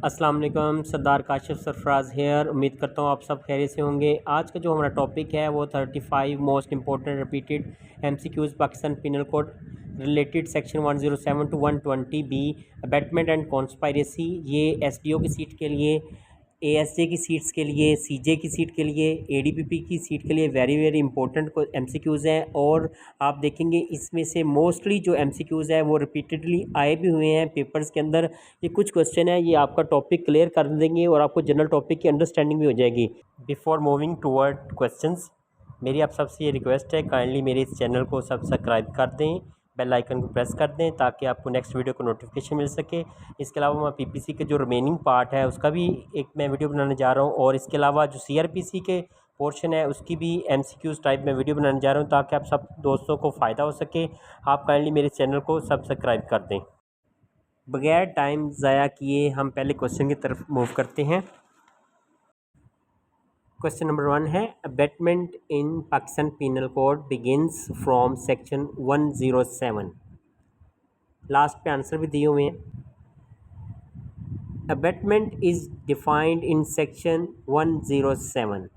अस्सलाम वालेकुम, सरदार काशिफ सरफराज हेयर। उम्मीद करता हूँ आप सब खैरियत से होंगे। आज का जो हमारा टॉपिक है वो 35 most important repeated MCQs Pakistan penal code related section 107 to 120 B abetment and conspiracy. ये एसडीओ की सीट के लिए, एएसजे की सीट्स के लिए, सीजे की सीट के लिए, एडीपीपी की सीट के लिए वेरी वेरी इंपॉर्टेंट एमसीक्यूज़ हैं। और आप देखेंगे इसमें से मोस्टली जो एमसीक्यूज़ है वो रिपीटेडली आए भी हुए हैं पेपर्स के अंदर। ये कुछ क्वेश्चन है, ये आपका टॉपिक क्लियर कर देंगे और आपको जनरल टॉपिक की अंडरस्टैंडिंग भी हो जाएगी। बिफोर मूविंग टूवर्ड क्वेश्चंस, मेरी आप सबसे ये रिक्वेस्ट है, काइंडली मेरे इस चैनल को सब्सक्राइब कर दें, बेल आइकन को प्रेस कर दें ताकि आपको नेक्स्ट वीडियो को नोटिफिकेशन मिल सके। इसके अलावा मैं पीपीसी के जो रिमेनिंग पार्ट है उसका भी एक मैं वीडियो बनाने जा रहा हूँ, और इसके अलावा जो सीआरपीसी के पोर्शन है उसकी भी एमसीक्यूज़ टाइप में वीडियो बनाने जा रहा हूँ ताकि आप सब दोस्तों को फ़ायदा हो सके। आप काइंडली मेरे चैनल को सब्सक्राइब कर दें। बगैर टाइम ज़ाया किए हम पहले क्वेश्चन की तरफ मूव करते हैं। क्वेश्चन नंबर 1 है, abetment in Pakistan penal code begins from section 107। Last पे आंसर भी दिए हुए हैं। Abetment is defined in section 107।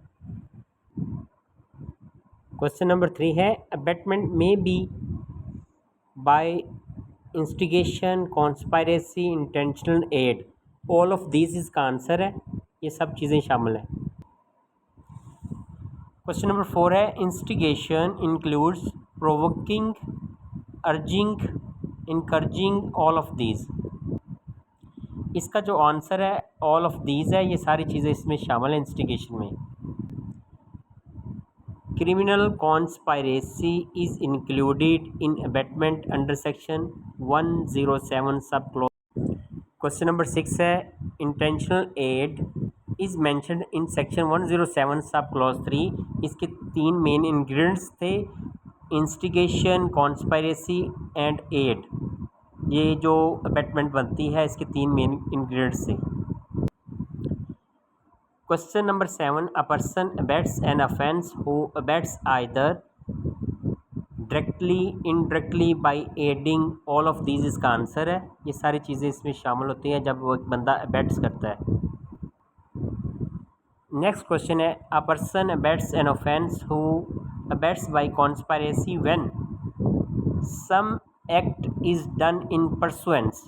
Question number 3 है, अबैटमेंट में be by instigation, conspiracy, intentional aid. All of this इसका आंसर है, ये सब चीज़ें शामिल हैं। क्वेश्चन नंबर 4 है, instigation includes provoking, urging, encouraging all of these. इसका जो आंसर है ऑल ऑफ दीज है, ये सारी चीज़ें इसमें शामिल हैं इंस्टिगेशन में। Criminal conspiracy is included in abetment under section 107 sub clause. Question number 6 है, intentional aid is mentioned in section 107 sub clause 3। इसके तीन मेन इंग्रेडिएंट्स थे, इंस्टिगेशन, कॉन्स्पायरेसी एंड एड। ये जो अबैटमेंट बनती है इसके तीन मेन इंग्रेडिएंट्स थे। Question number 7, a person abets an offence who abets either directly, indirectly, by aiding all of these इसका आंसर है। ये सारी चीज़ें इसमें शामिल होती हैं जब वो एक बंदा अबैट्स करता है। नेक्स्ट क्वेश्चन है, a person abets an offence who abets by conspiracy when some act is done in pursuance.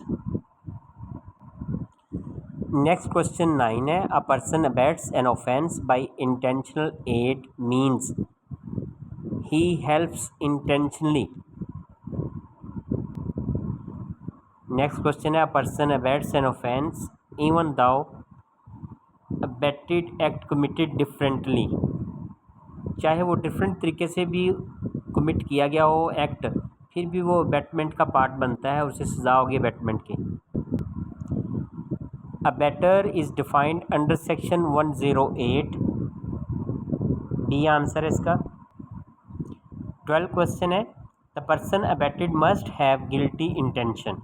Next question 9 है, a person abets an offence by intentional aid means he helps intentionally. Next question है, a person abets an offence even though abetted act committed differently. चाहे वो different तरीके से भी commit किया गया हो एक्ट, फिर भी वो अबैटमेंट का पार्ट बनता है, उसे सज़ा होगी अबैटमेंट की। Abettor is defined under section 108, B answer है इसका। 12 क्वेश्चन है, the person abetted must have guilty intention,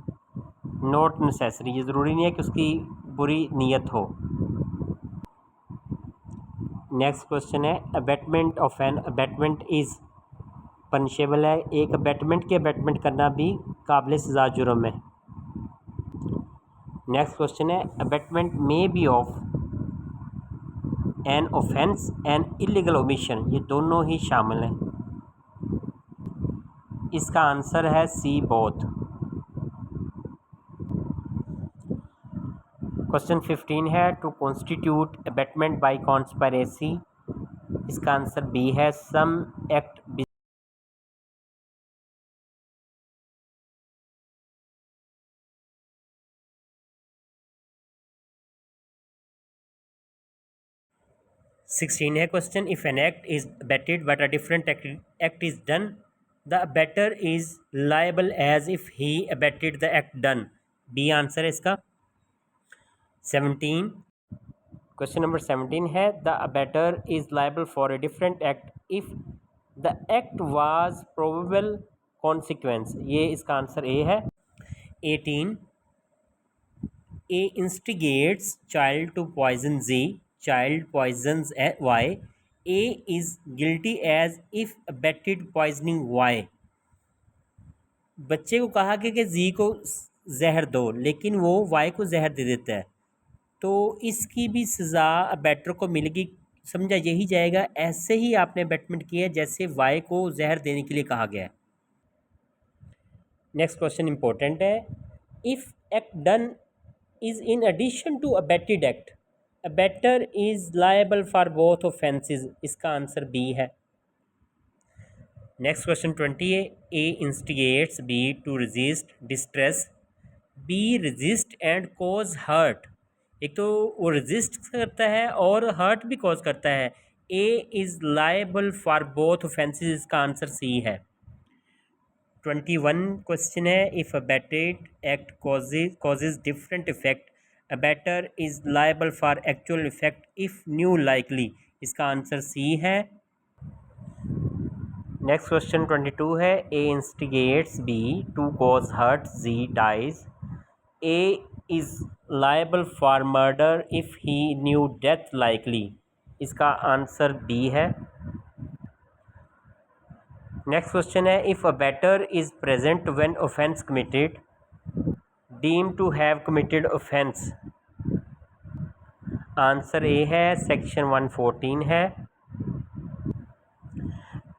not necessary. ये ज़रूरी नहीं है कि उसकी बुरी नीयत हो। नेक्स्ट क्वेश्चन है, abetment of an abetment is punishable है। एक अबैटमेंट के अबैटमेंट करना भी काबिल सज़ा जुर्म है। नेक्स्ट क्वेश्चन है, abatement may be of an offence and illegal omission. ये दोनों ही शामिल हैं। इसका आंसर है सी, बोथ। क्वेश्चन 15 है, to constitute abetment by conspiracy. इसका आंसर बी है, सम एक्ट। 16 है question, if an act is abetted but a different act is done, the abettor is liable as if he abetted the act done. B answer है इसका। 17, question number 17 है, the abettor is liable for a different act if the act was probable consequence. ये इसका answer A है। 18, A instigates child to poison Z, child poisons Y, A is guilty as if abetted poisoning Y। बच्चे को कहा कि Z को जहर दो, लेकिन वो Y को जहर दे देता है, तो इसकी भी सज़ा अबैटर को मिलेगी। समझा यही जाएगा, ऐसे ही आपने अबैटमेंट किया जैसे वाई को जहर देने के लिए कहा गया है। नेक्स्ट क्वेश्चन इंपॉर्टेंट है। If act done is in addition to abetted act, abettor is liable for both offences. इसका आंसर बी है। नेक्स्ट क्वेश्चन 20 है। A instigates B to resist distress, B resist and cause hurt. एक तो वो resist करता है और hurt भी कॉज करता है। A is liable for both offences. इसका आंसर सी है। 21 क्वेश्चन है। If abetted act causes different effect, abettor is liable for actual effect if knew likely. इसका आंसर सी है। नेक्स्ट क्वेश्चन 22 है। A instigates B to cause hurt, G dies, A is liable for murder if he knew death likely. इसका answer B है। Next question है। If abettor is present when offence committed, deem to have committed offence. Answer A है, section 114 है।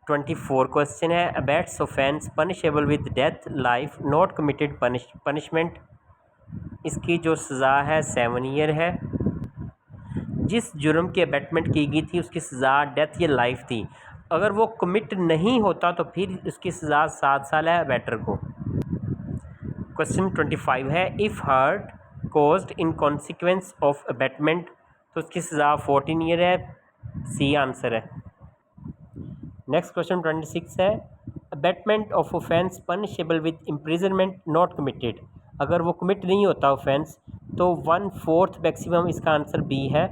24 question है। Abets offence punishable with death, life, not committed punishment. इसकी जो सज़ा है 7 ईयर है। जिस जुर्म की अबेटमेंट की गई थी उसकी सज़ा डेथ या लाइफ थी। अगर वो कमिट नहीं होता तो फिर उसकी सज़ा 7 साल है अबेटर को। क्वेश्चन 25 है। If hurt caused in consequence of abetment, तो उसकी सज़ा 14 ईयर है। सी आंसर है। नेक्स्ट क्वेश्चन 26 है। Abetment of offence punishable with imprisonment not committed. अगर वो कमिट नहीं होता ऑफेंस तो 1/4 मैक्सिमम। इसका आंसर बी है।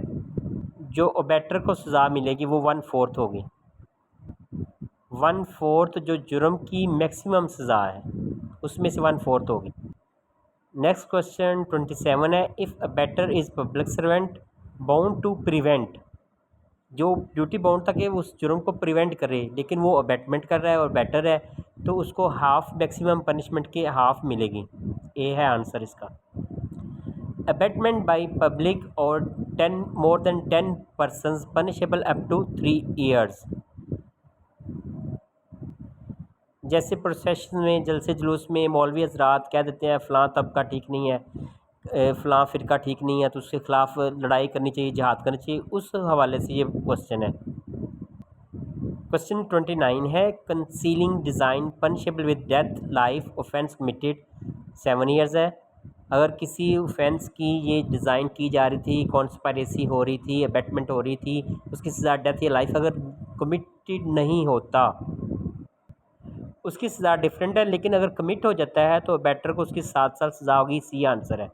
जो अबेटर को सज़ा मिलेगी वो 1/4 होगी। 1/4 जो जुर्म की मैक्सिमम सज़ा है उसमें से 1/4 होगी। नेक्स्ट क्वेश्चन 27 है। If abettor is public servant bound to prevent, जो ड्यूटी बाउंड था कि वो उस जुर्म को प्रिवेंट करे, लेकिन वो अबेटमेंट कर रहा है और बेटर है, तो उसको हाफ मैक्सिमम पनिशमेंट की हाफ मिलेगी। ए है आंसर इसका। अबेटमेंट बाय पब्लिक और 10 more than 10 persons punishable up to 3 years। जैसे प्रोसेशन में, जलसे जुलूस में मौलवी हजरात कह देते हैं फ़लाँ तबका ठीक नहीं है, फ़लाँ फ़िरका ठीक नहीं है, तो उसके ख़िलाफ़ लड़ाई करनी चाहिए, जिहाद करनी चाहिए, उस हवाले से ये क्वेश्चन है। क्वेश्चन 29 है। Concealing design punishable with death, life, offence committed 7 years है। अगर किसी ऑफेंस की ये डिज़ाइन की जा रही थी, कॉन्स्पायरेसी हो रही थी, अबेटमेंट हो रही थी, उसकी सज़ा डेथ या लाइफ अगर कमिटेड नहीं होता उसकी सज़ा डिफरेंट है, लेकिन अगर कमिट हो जाता है तो बेटर को उसकी 7 साल सज़ा होगी। सी आंसर है।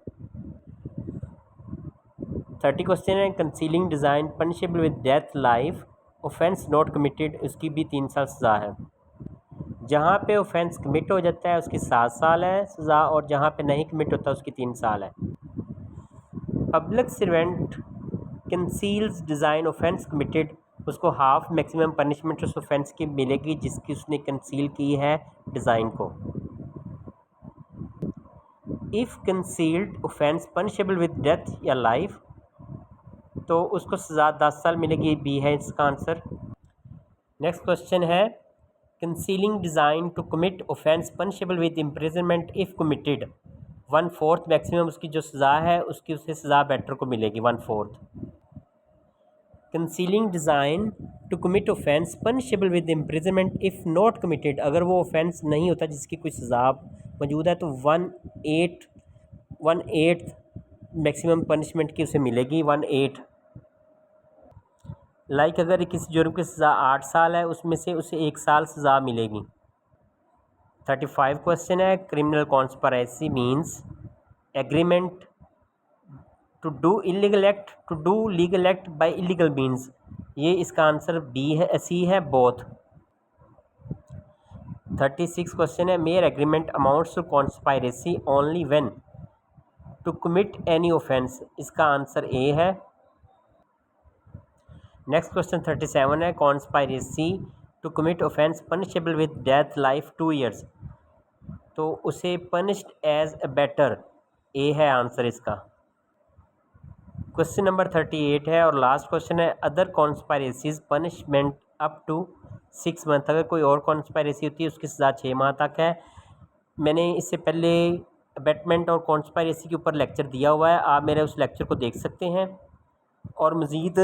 30 क्वेश्चन है। Concealing design punishable with death, life, offence not committed, उसकी भी 3 साल सज़ा है। जहाँ पे ऑफेंस कमिट हो जाता है उसकी 7 साल है सज़ा, और जहाँ पे नहीं कमिट होता उसकी 3 साल है। Public servant conceals design offence committed, उसको हाफ मैक्सिमम पनिशमेंट उस ऑफेंस की मिलेगी जिसकी उसने कंसील की है डिज़ाइन को। If concealed offence punishable with death या लाइफ, तो उसको सज़ा 10 साल मिलेगी। बी है इसका आंसर। नेक्स्ट क्वेश्चन है। Concealing design to commit offence punishable with imprisonment if committed, 1/4 maximum उसकी जो सज़ा है उसकी उससे सज़ा बेटर को मिलेगी 1/4। Concealing design to commit offence punishable with imprisonment if not committed, अगर वो ऑफेंस नहीं होता जिसकी कोई सज़ा मौजूद है तो 1/8 मैक्सिमम पनिशमेंट की उसे मिलेगी 1/8। लाइक अगर किसी जुर्म की सज़ा 8 साल है उसमें से उसे 1 साल सज़ा मिलेगी। 35 क्वेश्चन है। Criminal conspiracy means agreement to do illegal act to do legal act by illegal means. ये इसका आंसर बी है, सी है, बोथ। 36 क्वेश्चन है। Mere agreement amounts to conspiracy only when to commit any offence. इसका answer A है। Next question 37 है। Conspiracy to commit offence punishable with death, life, 2 years, तो उसे punished as abettor. A है answer इसका। Question number 38 है और last question है, other conspiracies punishment up to 6 month. अगर कोई और कॉन्स्पायरेसी होती है उसकी सज़ा 6 माह तक है। मैंने इससे पहले अबेटमेंट और कॉन्स्पायरेसी के ऊपर लेक्चर दिया हुआ है, आप मेरे उस लेक्चर को देख सकते हैं। और मज़ीद